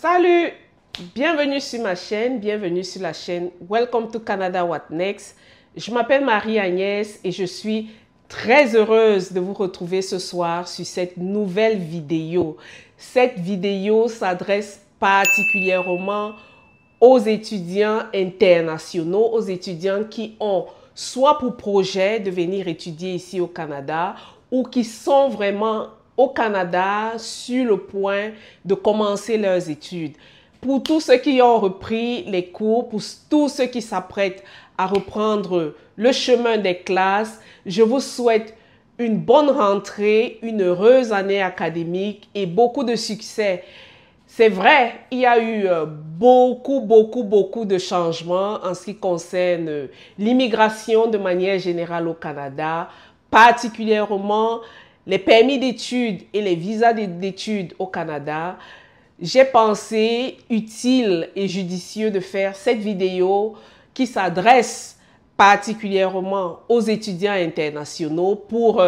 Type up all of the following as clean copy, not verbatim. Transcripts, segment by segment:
Salut, bienvenue sur ma chaîne, bienvenue sur la chaîne Welcome to Canada What Next. Je m'appelle Marie-Agnès et je suis très heureuse de vous retrouver ce soir sur cette nouvelle vidéo. Cette vidéo s'adresse particulièrement aux étudiants internationaux, aux étudiants qui ont soit pour projet de venir étudier ici au Canada ou qui sont vraiment au Canada sur le point de commencer leurs études. Pour tous ceux qui ont repris les cours, pour tous ceux qui s'apprêtent à reprendre le chemin des classes, je vous souhaite une bonne rentrée, une heureuse année académique et beaucoup de succès. C'est vrai, il y a eu beaucoup de changements en ce qui concerne l'immigration de manière générale au Canada, particulièrement les permis d'études et les visas d'études au Canada. J'ai pensé utile et judicieux de faire cette vidéo qui s'adresse particulièrement aux étudiants internationaux pour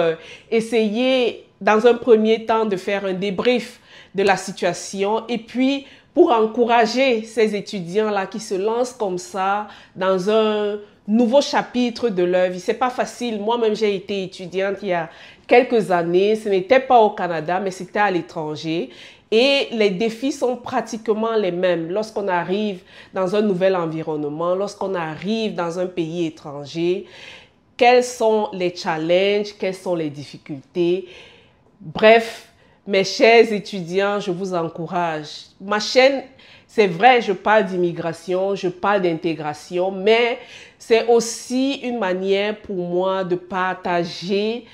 essayer dans un premier temps de faire un débrief de la situation et puis pour encourager ces étudiants-là qui se lancent comme ça dans un nouveau chapitre de leur vie. C'est pas facile. Moi-même, j'ai été étudiante il y a quelques années. Ce n'était pas au Canada, mais c'était à l'étranger. Et les défis sont pratiquement les mêmes lorsqu'on arrive dans un nouvel environnement, lorsqu'on arrive dans un pays étranger. Quels sont les challenges? Quelles sont les difficultés? Bref, mes chers étudiants, je vous encourage. Ma chaîne, c'est vrai, je parle d'immigration, je parle d'intégration, mais c'est aussi une manière pour moi de partager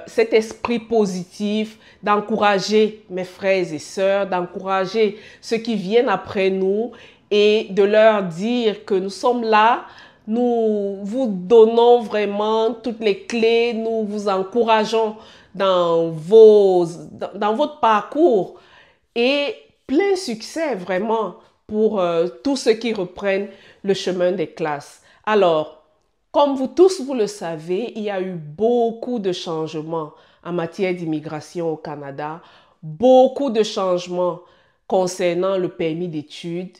cet esprit positif, d'encourager mes frères et sœurs, d'encourager ceux qui viennent après nous et de leur dire que nous sommes là. Nous vous donnons vraiment toutes les clés, nous vous encourageons dans votre parcours et plein succès vraiment pour tous ceux qui reprennent le chemin des classes. Alors, comme vous tous vous le savez, il y a eu beaucoup de changements en matière d'immigration au Canada, beaucoup de changements concernant le permis d'études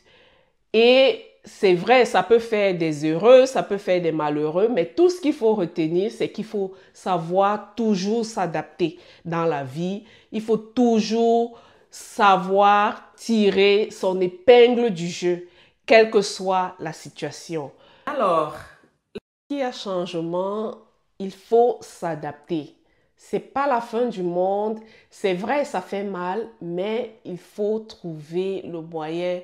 et c'est vrai, ça peut faire des heureux, ça peut faire des malheureux, mais tout ce qu'il faut retenir, c'est qu'il faut savoir toujours s'adapter dans la vie. Il faut toujours savoir tirer son épingle du jeu, quelle que soit la situation. Alors, lorsqu'il y a changement, il faut s'adapter. C'est pas la fin du monde. C'est vrai, ça fait mal, mais il faut trouver le moyen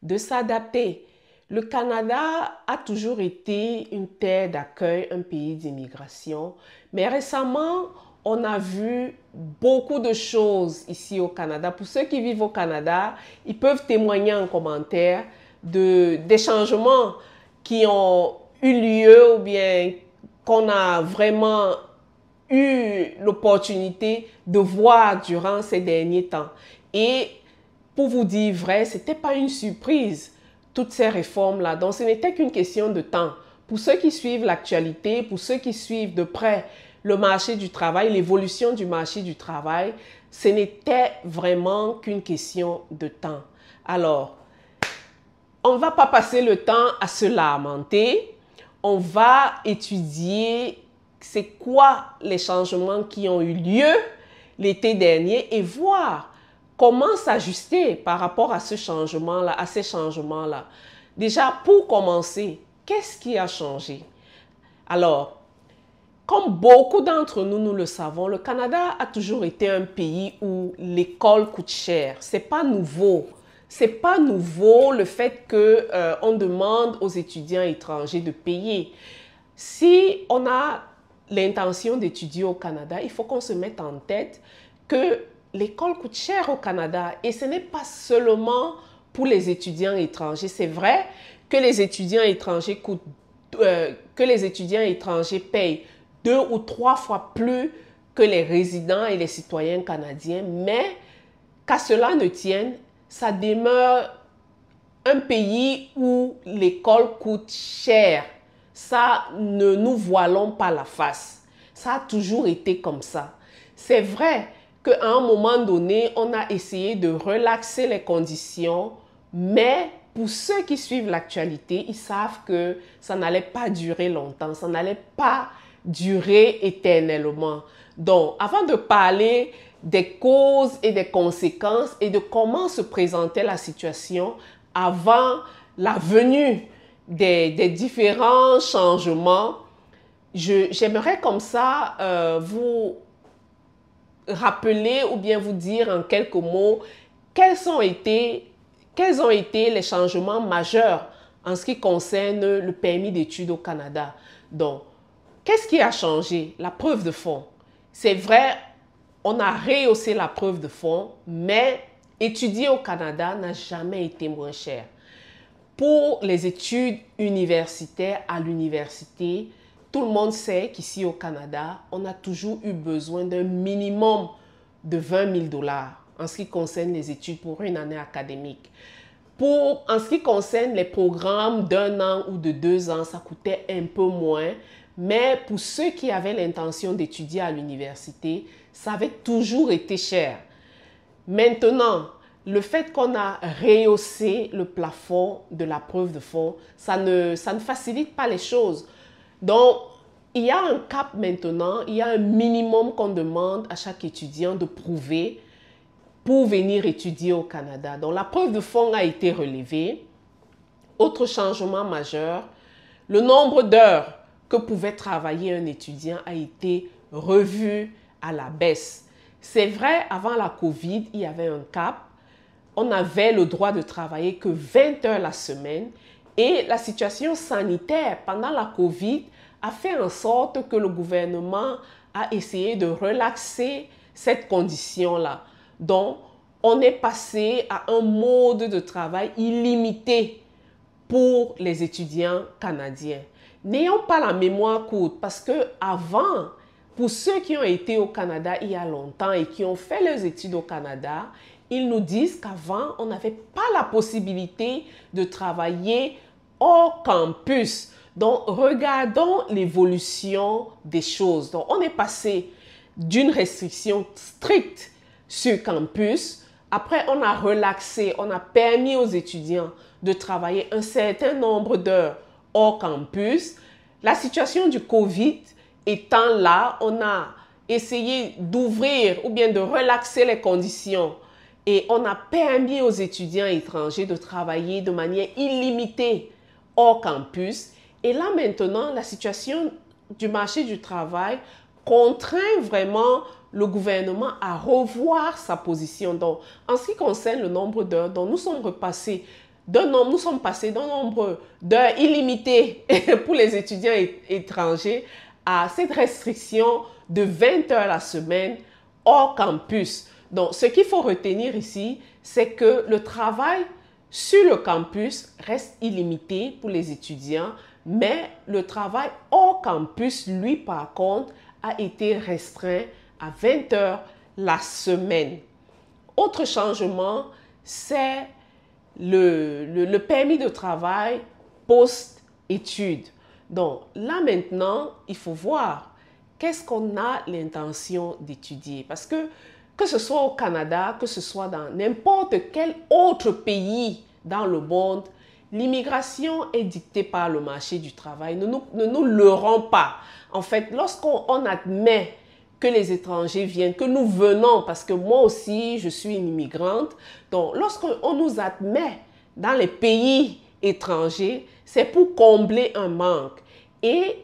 de s'adapter. Le Canada a toujours été une terre d'accueil, un pays d'immigration. Mais récemment, on a vu beaucoup de choses ici au Canada. Pour ceux qui vivent au Canada, ils peuvent témoigner en commentaire des changements qui ont eu lieu ou bien qu'on a vraiment eu l'opportunité de voir durant ces derniers temps. Et pour vous dire vrai, ce n'était pas une surprise, toutes ces réformes-là. Donc, ce n'était qu'une question de temps. Pour ceux qui suivent l'actualité, pour ceux qui suivent de près le marché du travail, l'évolution du marché du travail, ce n'était vraiment qu'une question de temps. Alors, on ne va pas passer le temps à se lamenter. On va étudier c'est quoi les changements qui ont eu lieu l'été dernier et voir comment s'ajuster par rapport à ce changement-là, à ces changements-là. Déjà, pour commencer, qu'est-ce qui a changé? Alors, comme beaucoup d'entre nous, nous le savons, le Canada a toujours été un pays où l'école coûte cher. C'est pas nouveau. C'est pas nouveau le fait qu'on demande aux étudiants étrangers de payer. Si on a l'intention d'étudier au Canada, il faut qu'on se mette en tête que l'école coûte cher au Canada et ce n'est pas seulement pour les étudiants étrangers. C'est vrai que les étudiants étrangers payent 2 ou 3 fois plus que les résidents et les citoyens canadiens, mais qu'à cela ne tienne, ça demeure un pays où l'école coûte cher. Ça, ne nous voilons pas la face. Ça a toujours été comme ça. C'est vrai que qu'à un moment donné, on a essayé de relaxer les conditions, mais pour ceux qui suivent l'actualité, ils savent que ça n'allait pas durer longtemps, ça n'allait pas durer éternellement. Donc, avant de parler des causes et des conséquences et de comment se présentait la situation avant la venue des différents changements, j'aimerais comme ça vous rappeler ou bien vous dire en quelques mots quels ont été les changements majeurs en ce qui concerne le permis d'études au Canada. Donc, qu'est-ce qui a changé? La preuve de fond. C'est vrai, on a rehaussé la preuve de fond, mais étudier au Canada n'a jamais été moins cher. Pour les études universitaires à l'université, tout le monde sait qu'ici au Canada, on a toujours eu besoin d'un minimum de 20 000 $ en ce qui concerne les études pour une année académique. En ce qui concerne les programmes d'1 an ou de 2 ans, ça coûtait un peu moins. Mais pour ceux qui avaient l'intention d'étudier à l'université, ça avait toujours été cher. Maintenant, le fait qu'on a rehaussé le plafond de la preuve de fond, ça ne facilite pas les choses. Donc, il y a un cap maintenant, il y a un minimum qu'on demande à chaque étudiant de prouver pour venir étudier au Canada. Donc, la preuve de fond a été relevée. Autre changement majeur, le nombre d'heures que pouvait travailler un étudiant a été revu à la baisse. C'est vrai, avant la COVID, il y avait un cap. On avait le droit de travailler que 20 heures la semaine et la situation sanitaire pendant la COVID a fait en sorte que le gouvernement a essayé de relaxer cette condition-là. Donc, on est passé à un mode de travail illimité pour les étudiants canadiens. N'ayons pas la mémoire courte parce que avant, pour ceux qui ont été au Canada il y a longtemps et qui ont fait leurs études au Canada, ils nous disent qu'avant, on n'avait pas la possibilité de travailler hors campus. Donc, regardons l'évolution des choses. Donc, on est passé d'une restriction stricte sur campus. Après, on a relaxé, on a permis aux étudiants de travailler un certain nombre d'heures hors campus. La situation du COVID étant là, on a essayé d'ouvrir ou bien de relaxer les conditions et on a permis aux étudiants étrangers de travailler de manière illimitée hors campus. Et là maintenant, la situation du marché du travail contraint vraiment le gouvernement à revoir sa position. Donc, en ce qui concerne le nombre d'heures, nous sommes passés d'un nombre d'heures illimitées pour les étudiants étrangers à cette restriction de 20 heures la semaine hors campus. Donc, ce qu'il faut retenir ici, c'est que le travail sur le campus reste illimité pour les étudiants, mais le travail hors campus, lui, par contre, a été restreint à 20 heures la semaine. Autre changement, c'est le permis de travail post-études. Donc, là maintenant, il faut voir qu'est-ce qu'on a l'intention d'étudier. Parce que ce soit au Canada, que ce soit dans n'importe quel autre pays dans le monde, l'immigration est dictée par le marché du travail. Ne nous leurrons pas. En fait, lorsqu'on admet que les étrangers viennent, que nous venons, parce que moi aussi, je suis une immigrante, donc lorsqu'on nous admet dans les pays étrangers, c'est pour combler un manque. Et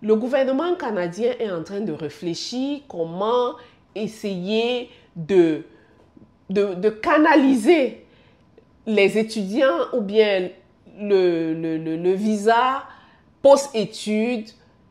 le gouvernement canadien est en train de réfléchir comment essayer de canaliser les étudiants ou bien le visa post-études,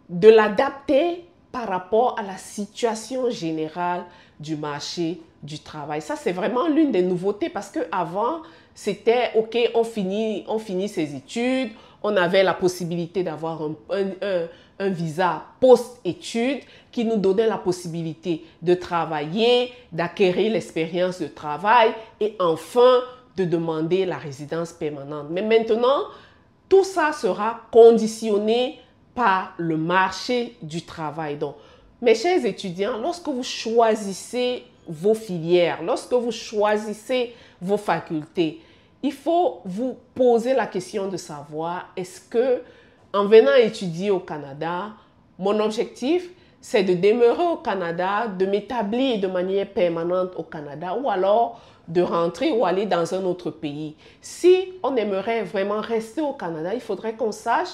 de l'adapter par rapport à la situation générale du marché du travail. Ça, c'est vraiment l'une des nouveautés parce qu'avant, c'était OK, on finit ses études, on avait la possibilité d'avoir un visa post-études qui nous donnait la possibilité de travailler, d'acquérir l'expérience de travail et enfin de demander la résidence permanente. Mais maintenant, tout ça sera conditionné par le marché du travail. Donc, mes chers étudiants, lorsque vous choisissez vos filières, lorsque vous choisissez vos facultés, il faut vous poser la question de savoir, est-ce que en venant étudier au Canada, mon objectif, c'est de demeurer au Canada, de m'établir de manière permanente au Canada ou alors de rentrer ou aller dans un autre pays. Si on aimerait vraiment rester au Canada, il faudrait qu'on sache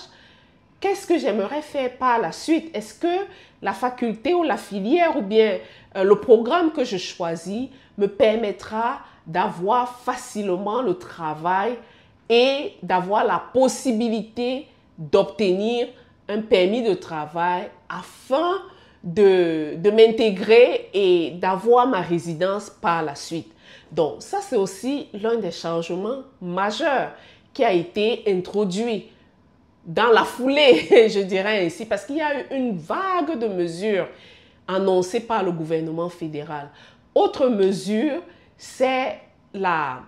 qu'est-ce que j'aimerais faire par la suite. Est-ce que la faculté ou la filière ou bien le programme que je choisis me permettra d'avoir facilement le travail et d'avoir la possibilité d'obtenir un permis de travail afin de m'intégrer et d'avoir ma résidence par la suite. Donc, ça, c'est aussi l'un des changements majeurs qui a été introduit dans la foulée, je dirais ainsi, parce qu'il y a eu une vague de mesures annoncées par le gouvernement fédéral. Autre mesure, c'est la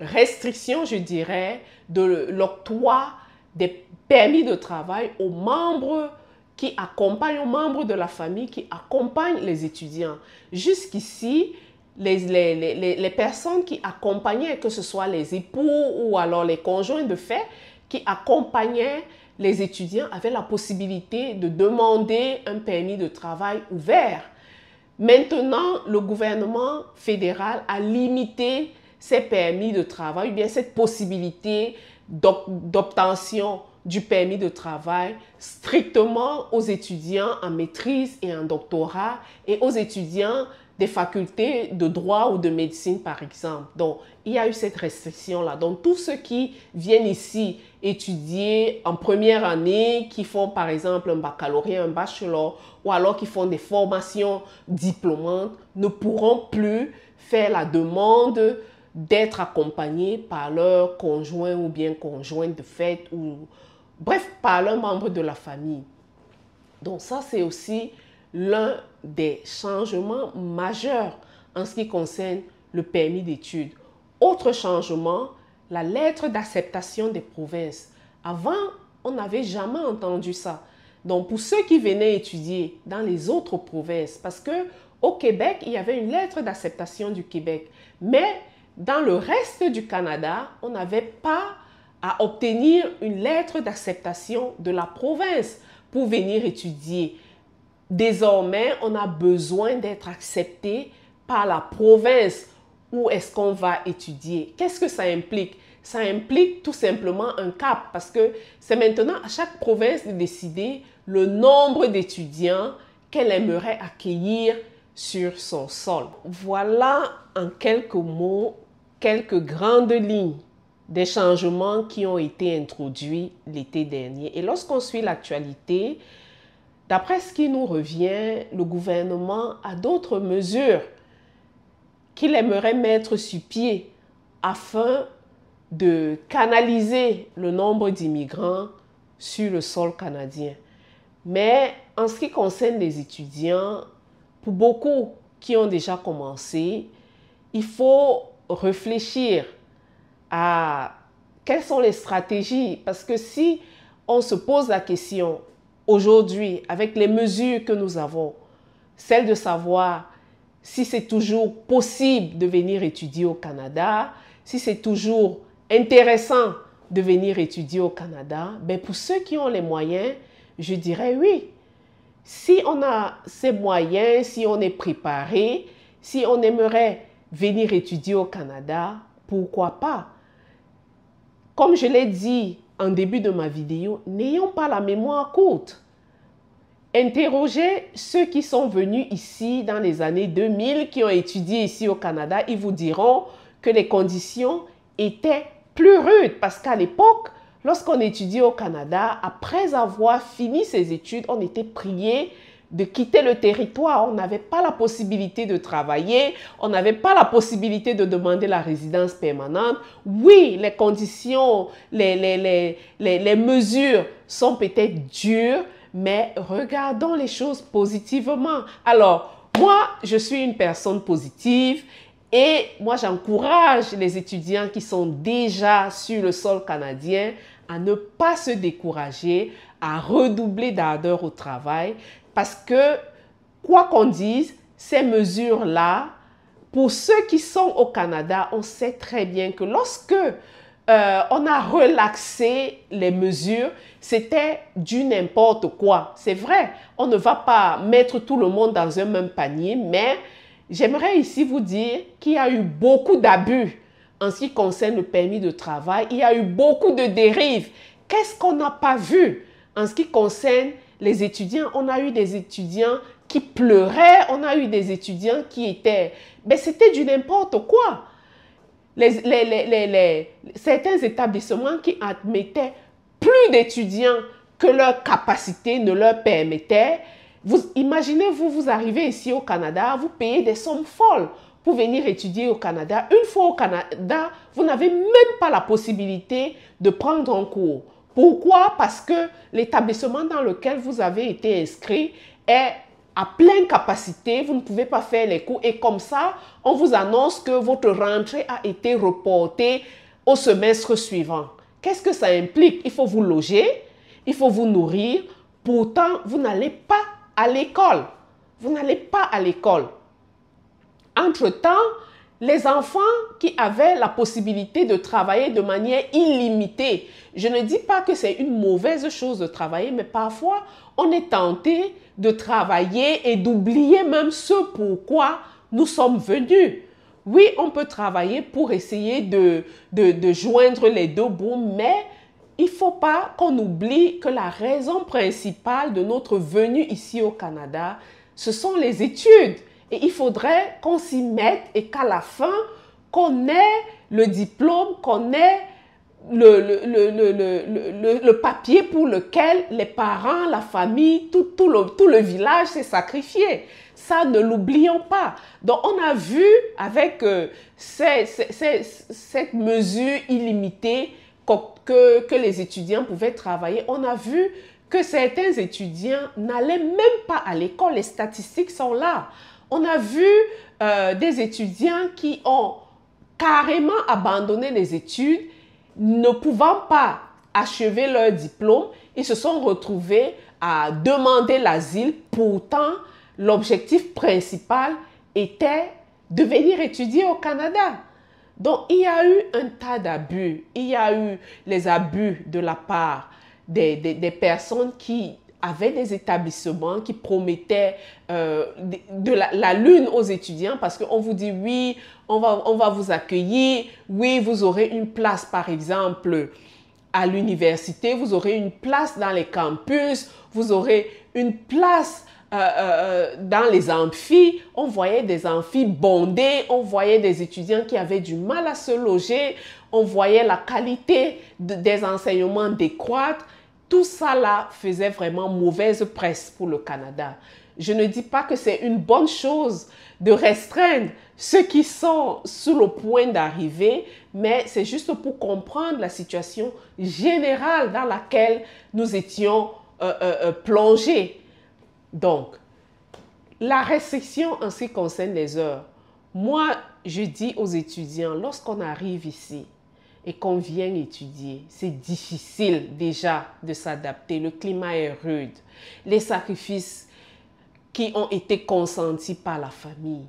restriction, je dirais, de l'octroi des permis de travail aux membres qui accompagnent, aux membres de la famille qui accompagnent les étudiants. Jusqu'ici, les personnes qui accompagnaient, que ce soit les époux ou alors les conjoints de fait, qui accompagnaient les étudiants avaient la possibilité de demander un permis de travail ouvert. Maintenant, le gouvernement fédéral a limité ces permis de travail, ou bien cette possibilité d'obtention du permis de travail strictement aux étudiants en maîtrise et en doctorat et aux étudiants des facultés de droit ou de médecine, par exemple. Donc, il y a eu cette restriction-là. Donc, tous ceux qui viennent ici étudier en première année, qui font, par exemple, un baccalauréat, un bachelor, ou alors qui font des formations diplômantes, ne pourront plus faire la demande d'être accompagnés par leur conjoint ou bien conjointe de fait, ou bref, par leur membre de la famille. Donc, ça, c'est aussi l'un des changements majeurs en ce qui concerne le permis d'études. Autre changement, la lettre d'acceptation des provinces. Avant, on n'avait jamais entendu ça. Donc, pour ceux qui venaient étudier dans les autres provinces, parce qu'au Québec, il y avait une lettre d'acceptation du Québec, mais dans le reste du Canada, on n'avait pas à obtenir une lettre d'acceptation de la province pour venir étudier. Désormais, on a besoin d'être accepté par la province où est-ce qu'on va étudier. Qu'est-ce que ça implique? Ça implique tout simplement un cap parce que c'est maintenant à chaque province de décider le nombre d'étudiants qu'elle aimerait accueillir sur son sol. Voilà en quelques mots, quelques grandes lignes des changements qui ont été introduits l'été dernier. Et lorsqu'on suit l'actualité, d'après ce qui nous revient, le gouvernement a d'autres mesures qu'il aimerait mettre sur pied afin de canaliser le nombre d'immigrants sur le sol canadien. Mais en ce qui concerne les étudiants, pour beaucoup qui ont déjà commencé, il faut réfléchir à quelles sont les stratégies. Parce que si on se pose la question aujourd'hui, avec les mesures que nous avons, celle de savoir si c'est toujours possible de venir étudier au Canada, si c'est toujours intéressant de venir étudier au Canada, ben pour ceux qui ont les moyens, je dirais oui. Si on a ces moyens, si on est préparé, si on aimerait venir étudier au Canada, pourquoi pas? Comme je l'ai dit en début de ma vidéo, n'ayons pas la mémoire courte. Interrogez ceux qui sont venus ici dans les années 2000, qui ont étudié ici au Canada, ils vous diront que les conditions étaient plus rudes parce qu'à l'époque, lorsqu'on étudiait au Canada, après avoir fini ses études, on était prié de quitter le territoire. On n'avait pas la possibilité de travailler, on n'avait pas la possibilité de demander la résidence permanente. Oui, les conditions, les mesures sont peut-être dures, mais regardons les choses positivement. Alors, moi, je suis une personne positive et moi, j'encourage les étudiants qui sont déjà sur le sol canadien à ne pas se décourager, à redoubler d'ardeur au travail parce que, quoi qu'on dise, ces mesures-là pour ceux qui sont au Canada, on sait très bien que lorsque on a relaxé les mesures, c'était du n'importe quoi. C'est vrai, on ne va pas mettre tout le monde dans un même panier, mais j'aimerais ici vous dire qu'il y a eu beaucoup d'abus en ce qui concerne le permis de travail. Il y a eu beaucoup de dérives. Qu'est-ce qu'on n'a pas vu en ce qui concerne les étudiants? On a eu des étudiants qui pleuraient, on a eu des étudiants qui étaient... Mais c'était du n'importe quoi. Certains établissements qui admettaient plus d'étudiants que leur capacité ne leur permettait. Imaginez-vous, vous arrivez ici au Canada, vous payez des sommes folles pour venir étudier au Canada. Une fois au Canada, vous n'avez même pas la possibilité de prendre un cours. Pourquoi? Parce que l'établissement dans lequel vous avez été inscrit est à pleine capacité, vous ne pouvez pas faire les cours et comme ça, on vous annonce que votre rentrée a été reportée au semestre suivant. Qu'est-ce que ça implique? Il faut vous loger, il faut vous nourrir, pourtant vous n'allez pas à l'école. Vous n'allez pas à l'école. Entre-temps, les enfants qui avaient la possibilité de travailler de manière illimitée, je ne dis pas que c'est une mauvaise chose de travailler, mais parfois on est tenté de travailler et d'oublier même ce pourquoi nous sommes venus. Oui, on peut travailler pour essayer de joindre les deux bouts, mais il ne faut pas qu'on oublie que la raison principale de notre venue ici au Canada, ce sont les études. Et il faudrait qu'on s'y mette et qu'à la fin, qu'on ait le diplôme, qu'on ait le papier pour lequel les parents, la famille, tout le village s'est sacrifié. Ça, ne l'oublions pas. Donc, on a vu avec cette mesure illimitée que les étudiants pouvaient travailler, on a vu que certains étudiants n'allaient même pas à l'école. Les statistiques sont là. On a vu des étudiants qui ont carrément abandonné les études, ne pouvant pas achever leur diplôme. Ils se sont retrouvés à demander l'asile. Pourtant, l'objectif principal était de venir étudier au Canada. Donc, il y a eu un tas d'abus. Il y a eu les abus de la part des personnes qui avaient des établissements qui promettaient la lune aux étudiants parce qu'on vous dit oui, on va vous accueillir, oui, vous aurez une place par exemple à l'université, vous aurez une place dans les campus, vous aurez une place dans les amphis. On voyait des amphis bondés, on voyait des étudiants qui avaient du mal à se loger, on voyait la qualité des enseignements décroître. Tout ça là faisait vraiment mauvaise presse pour le Canada. Je ne dis pas que c'est une bonne chose de restreindre ceux qui sont sur le point d'arriver, mais c'est juste pour comprendre la situation générale dans laquelle nous étions plongés. Donc, la restriction en ce qui concerne les heures, moi, je dis aux étudiants, lorsqu'on arrive ici, et qu'on vient étudier, c'est difficile déjà de s'adapter. Le climat est rude. Les sacrifices qui ont été consentis par la famille.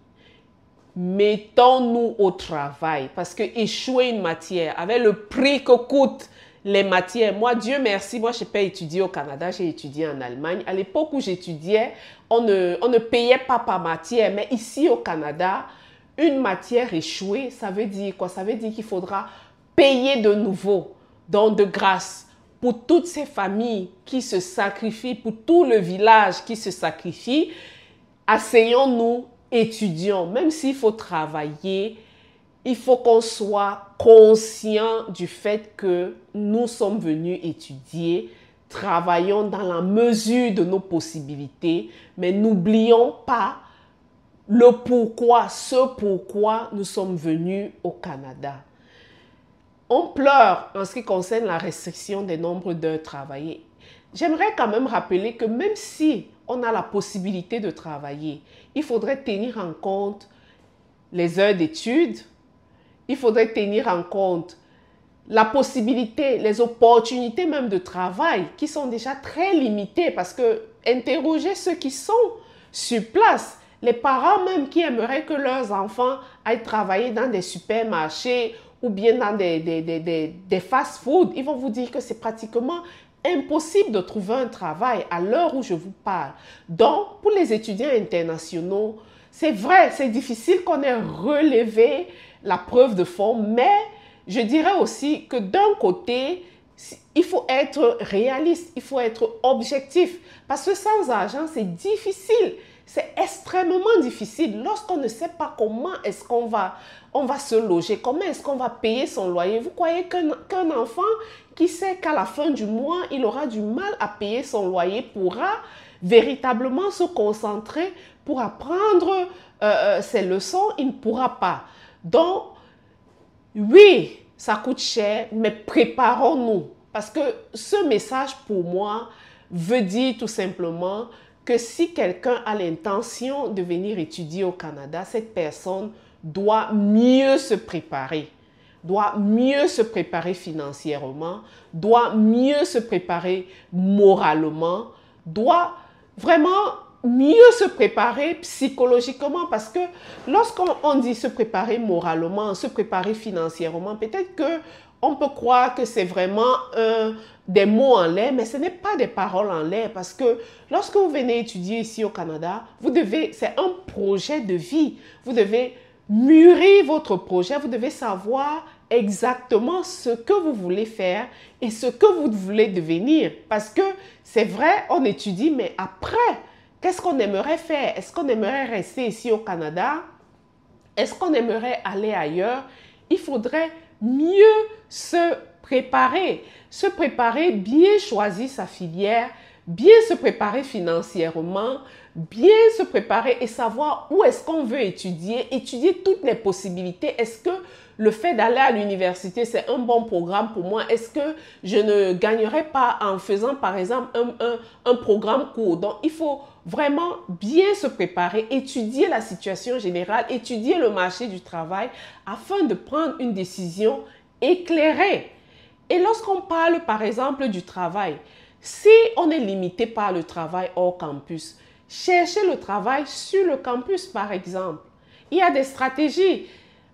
Mettons-nous au travail parce que échouer une matière avec le prix que coûtent les matières. Moi, Dieu merci, moi je n'ai pas étudié au Canada, j'ai étudié en Allemagne. À l'époque où j'étudiais, on ne payait pas par matière. Mais ici au Canada, une matière échouée, ça veut dire quoi? Ça veut dire qu'il faudra payer de nouveau. Donc, de grâce, pour toutes ces familles qui se sacrifient, pour tout le village qui se sacrifie, asseyons-nous, étudions. Même s'il faut travailler, il faut qu'on soit conscient du fait que nous sommes venus étudier. Travaillons dans la mesure de nos possibilités, mais n'oublions pas le pourquoi, ce pourquoi nous sommes venus au Canada. On pleure en ce qui concerne la restriction des nombres d'heures travaillées. J'aimerais quand même rappeler que même si on a la possibilité de travailler, il faudrait tenir en compte les heures d'études, il faudrait tenir en compte la possibilité, les opportunités même de travail qui sont déjà très limitées parce que interroger ceux qui sont sur place, les parents même qui aimeraient que leurs enfants aillent travailler dans des supermarchés ou bien dans des fast-food, ils vont vous dire que c'est pratiquement impossible de trouver un travail à l'heure où je vous parle. Donc, pour les étudiants internationaux, c'est vrai, c'est difficile qu'on ait relevé la preuve de fond, mais je dirais aussi que d'un côté, il faut être réaliste, il faut être objectif. Parce que sans argent, c'est difficile. C'est extrêmement difficile lorsqu'on ne sait pas comment est-ce qu'on va se loger, comment est-ce qu'on va payer son loyer. Vous croyez qu'un enfant qui sait qu'à la fin du mois, il aura du mal à payer son loyer pourra véritablement se concentrer pour apprendre ses leçons? Il ne pourra pas. Donc, oui, ça coûte cher, mais préparons-nous. Parce que ce message, pour moi, veut dire tout simplement que si quelqu'un a l'intention de venir étudier au Canada, cette personne doit mieux se préparer, doit mieux se préparer financièrement, doit mieux se préparer moralement, doit vraiment mieux se préparer psychologiquement, parce que lorsqu'on dit se préparer moralement, se préparer financièrement, peut-être que on peut croire que c'est vraiment des mots en l'air, mais ce n'est pas des paroles en l'air, parce que lorsque vous venez étudier ici au Canada, c'est un projet de vie. Vous devez mûrir votre projet, vous devez savoir exactement ce que vous voulez faire et ce que vous voulez devenir. Parce que c'est vrai, on étudie, mais après, qu'est-ce qu'on aimerait faire? Est-ce qu'on aimerait rester ici au Canada? Est-ce qu'on aimerait aller ailleurs? Il faudrait mieux se préparer, bien choisir sa filière, bien se préparer financièrement, bien se préparer et savoir où est-ce qu'on veut étudier toutes les possibilités. Est-ce que le fait d'aller à l'université, c'est un bon programme pour moi? Est-ce que je ne gagnerai pas en faisant, par exemple, un programme court? Donc, il faut vraiment bien se préparer, étudier la situation générale, étudier le marché du travail afin de prendre une décision éclairée. Et lorsqu'on parle, par exemple, du travail, si on est limité par le travail hors campus, cherchez le travail sur le campus, par exemple. Il y a des stratégies.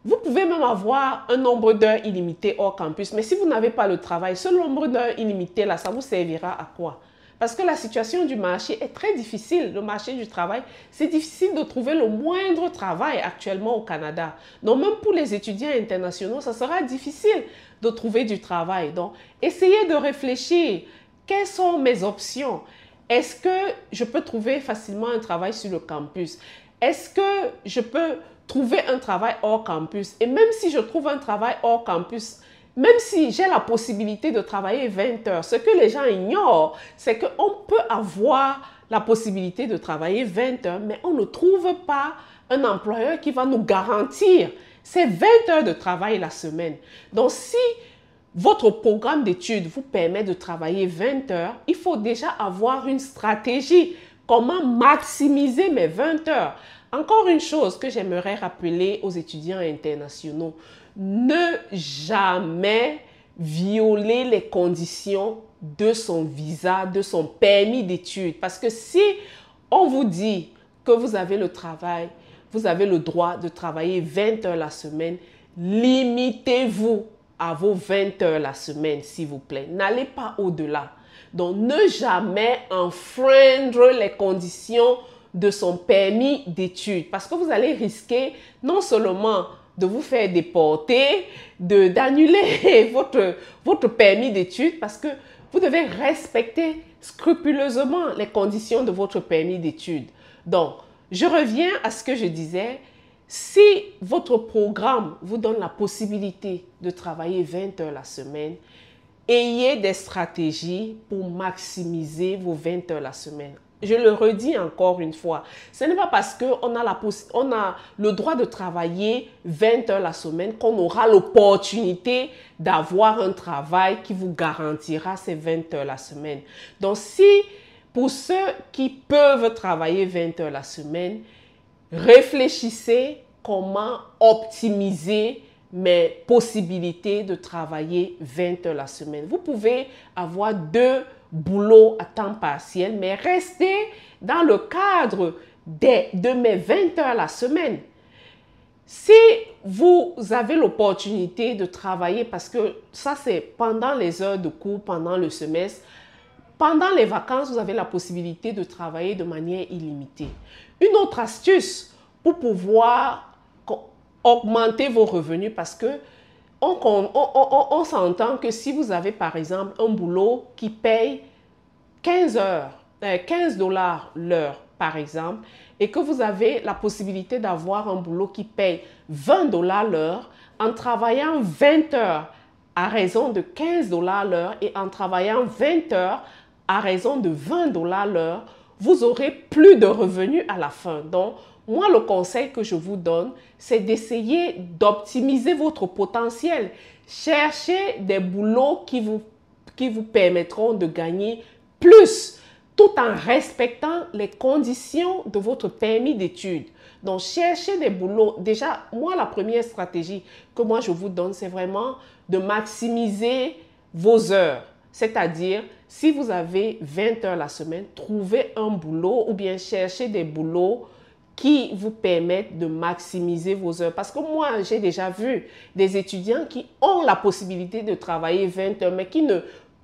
Vous pouvez même avoir un nombre d'heures illimité hors campus, mais si vous n'avez pas le travail, ce nombre d'heures illimité là, ça vous servira à quoi? Parce que la situation du marché est très difficile. Le marché du travail, c'est difficile de trouver le moindre travail actuellement au Canada. Donc, même pour les étudiants internationaux, ça sera difficile de trouver du travail. Donc, essayez de réfléchir. Quelles sont mes options? Est-ce que je peux trouver facilement un travail sur le campus? Est-ce que je peux trouver un travail hors campus? Et même si je trouve un travail hors campus, même si j'ai la possibilité de travailler 20 heures, ce que les gens ignorent, c'est qu'on peut avoir la possibilité de travailler 20 heures, mais on ne trouve pas un employeur qui va nous garantir ces 20 heures de travail la semaine. Donc, si votre programme d'études vous permet de travailler 20 heures, il faut déjà avoir une stratégie. Comment maximiser mes 20 heures? Encore une chose que j'aimerais rappeler aux étudiants internationaux, ne jamais violer les conditions de son visa, de son permis d'études. Parce que si on vous dit que vous avez le travail, vous avez le droit de travailler 20 heures la semaine, limitez-vous à vos 20 heures la semaine, s'il vous plaît. N'allez pas au-delà. Donc, ne jamais enfreindre les conditions de son permis d'études, parce que vous allez risquer non seulement de vous faire déporter, d'annuler votre permis d'études, parce que vous devez respecter scrupuleusement les conditions de votre permis d'études. Donc, je reviens à ce que je disais. Si votre programme vous donne la possibilité de travailler 20 heures la semaine, ayez des stratégies pour maximiser vos 20 heures la semaine. Je le redis encore une fois, ce n'est pas parce qu'on a le droit de travailler 20 heures la semaine qu'on aura l'opportunité d'avoir un travail qui vous garantira ces 20 heures la semaine. Donc, si pour ceux qui peuvent travailler 20 heures la semaine, réfléchissez comment optimiser mes possibilités de travailler 20 heures la semaine. Vous pouvez avoir 2 boulots à temps partiel, mais restez dans le cadre de mes 20 heures la semaine. Si vous avez l'opportunité de travailler, parce que ça c'est pendant les heures de cours, pendant le semestre, pendant les vacances, vous avez la possibilité de travailler de manière illimitée. Une autre astuce pour pouvoir augmenter vos revenus, parce que on s'entend que si vous avez par exemple un boulot qui paye 15 dollars l'heure par exemple, et que vous avez la possibilité d'avoir un boulot qui paye 20 dollars l'heure, en travaillant 20 heures à raison de 15 dollars l'heure et en travaillant 20 heures à raison de 20 dollars l'heure, vous aurez plus de revenus à la fin. Donc, moi, le conseil que je vous donne, c'est d'essayer d'optimiser votre potentiel. Cherchez des boulots qui vous permettront de gagner plus, tout en respectant les conditions de votre permis d'études. Donc, cherchez des boulots. Déjà, moi, la première stratégie que moi, je vous donne, c'est vraiment de maximiser vos heures. C'est-à-dire, si vous avez 20 heures la semaine, trouvez un boulot ou bien cherchez des boulots qui vous permettent de maximiser vos heures. Parce que moi, j'ai déjà vu des étudiants qui ont la possibilité de travailler 20 heures, mais qui ne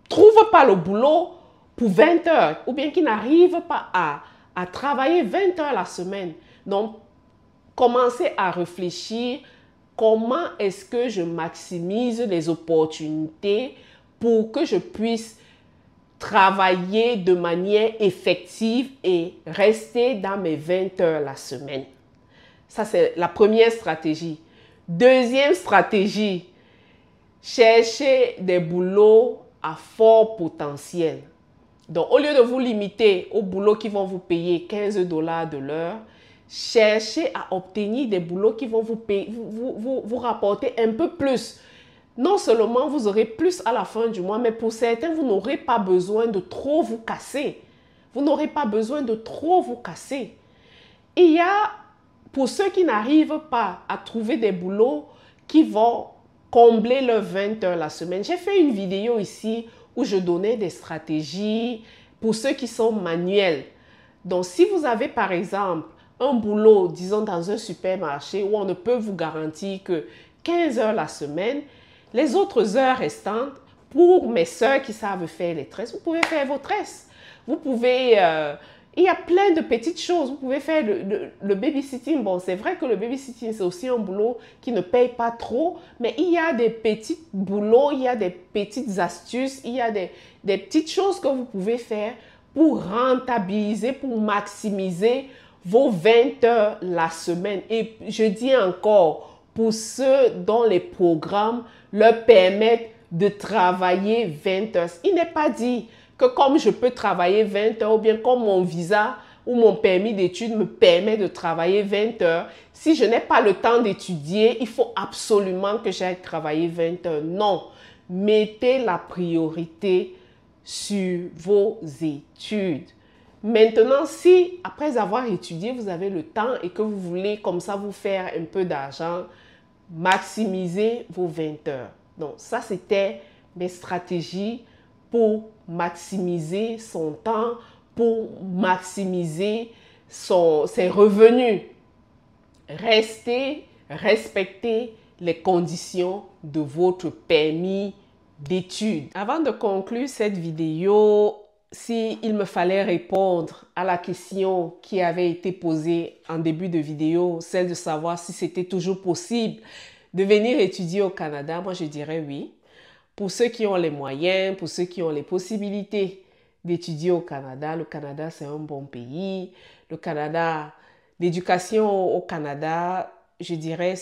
trouvent pas le boulot pour 20 heures, ou bien qui n'arrivent pas à travailler 20 heures la semaine. Donc, commencez à réfléchir comment est-ce que je maximise les opportunités pour que je puisse travailler de manière effective et rester dans mes 20 heures la semaine. Ça, c'est la première stratégie. Deuxième stratégie, cherchez des boulots à fort potentiel. Donc, au lieu de vous limiter aux boulots qui vont vous payer 15 dollars de l'heure, cherchez à obtenir des boulots qui vont vous rapporter un peu plus. Non seulement vous aurez plus à la fin du mois, mais pour certains, vous n'aurez pas besoin de trop vous casser. Vous n'aurez pas besoin de trop vous casser. Il y a, pour ceux qui n'arrivent pas à trouver des boulots qui vont combler leurs 20 heures la semaine, j'ai fait une vidéo ici où je donnais des stratégies pour ceux qui sont manuels. Donc, si vous avez par exemple un boulot, disons dans un supermarché où on ne peut vous garantir que 15 heures la semaine, les autres heures restantes, pour mes soeurs qui savent faire les tresses, vous pouvez faire vos tresses. Vous pouvez, il y a plein de petites choses. Vous pouvez faire le babysitting. Bon, c'est vrai que le babysitting, c'est aussi un boulot qui ne paye pas trop, mais il y a des petits boulots, il y a des petites astuces, il y a des petites choses que vous pouvez faire pour rentabiliser, pour maximiser vos 20 heures la semaine. Et je dis encore, pour ceux dont les programmes leur permettent de travailler 20 heures. Il n'est pas dit que comme je peux travailler 20 heures ou bien comme mon visa ou mon permis d'études me permet de travailler 20 heures, si je n'ai pas le temps d'étudier, il faut absolument que j'aille travailler 20 heures. Non, mettez la priorité sur vos études. Maintenant, si après avoir étudié, vous avez le temps et que vous voulez comme ça vous faire un peu d'argent, maximisez vos 20 heures. Donc, ça, c'était mes stratégies pour maximiser son temps, pour maximiser ses revenus. Respectez les conditions de votre permis d'études. Avant de conclure cette vidéo, s'il me fallait répondre à la question qui avait été posée en début de vidéo, celle de savoir si c'était toujours possible de venir étudier au Canada, moi je dirais oui. Pour ceux qui ont les moyens, pour ceux qui ont les possibilités d'étudier au Canada, le Canada c'est un bon pays. Le Canada, l'éducation au Canada, je dirais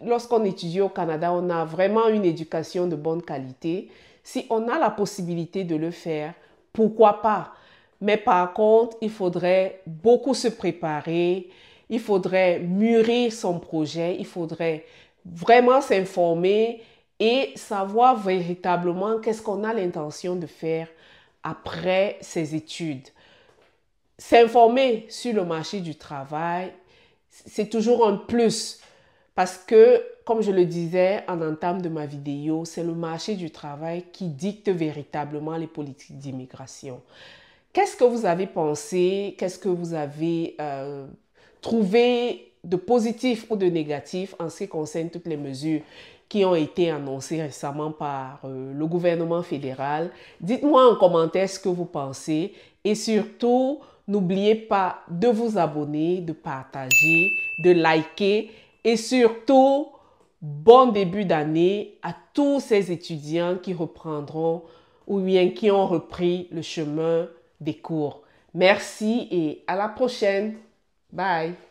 lorsqu'on étudie au Canada, on a vraiment une éducation de bonne qualité. Si on a la possibilité de le faire, pourquoi pas? Mais par contre, il faudrait beaucoup se préparer, il faudrait mûrir son projet, il faudrait vraiment s'informer et savoir véritablement qu'est-ce qu'on a l'intention de faire après ses études. S'informer sur le marché du travail, c'est toujours un plus parce que, comme je le disais en entame de ma vidéo, c'est le marché du travail qui dicte véritablement les politiques d'immigration. Qu'est-ce que vous avez pensé? Qu'est-ce que vous avez trouvé de positif ou de négatif en ce qui concerne toutes les mesures qui ont été annoncées récemment par le gouvernement fédéral. Dites-moi en commentaire ce que vous pensez et surtout, n'oubliez pas de vous abonner, de partager, de liker et surtout, bon début d'année à tous ces étudiants qui reprendront ou bien qui ont repris le chemin des cours. Merci et à la prochaine. Bye.